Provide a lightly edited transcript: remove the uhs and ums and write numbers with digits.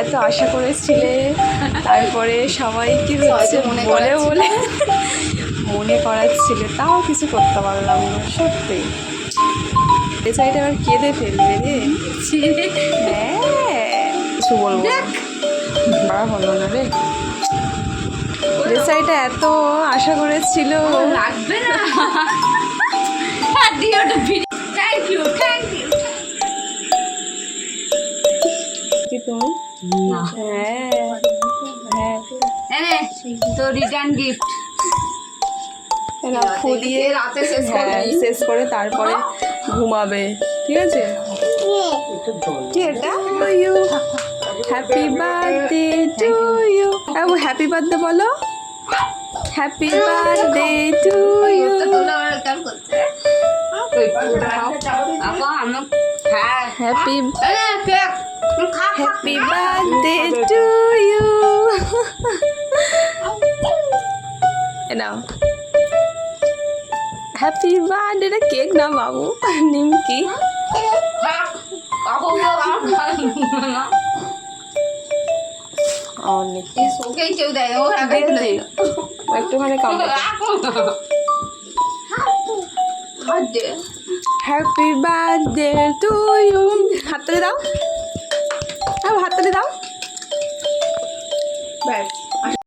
এত আশা করেছিলে, তারপরে সবাইকে হচ্ছে বলে বলে মনে করাচ্ছিলে, তাও কিছু করতে পারলাম না সত্যি। বেচারিটা এবার কেঁদে ফেলবে রে। হ্যাঁ, কিছু বলবো না, হলো না রে। বেচারিটা এত আশা করেছিল। লাগবে না। Thank you thank you. কি তুমি? হ্যাঁ হ্যাঁ, এনে তো রিটার্ন গিফট। ফু দিয়ে রাতে শেষ করবি। শেষ করে তারপরে ঘুমাবে, ঠিক আছে? কি এটা? You happy birthday to you. Happy birthday বলো। Happy birthday to you. Happy happy birthday to you. নাও হ্যাপি বার্থডে। এটা কেক না বাবু, নিমকি। অনেক একটুখানি কম। Happy birthday to you. হাতটা দাও।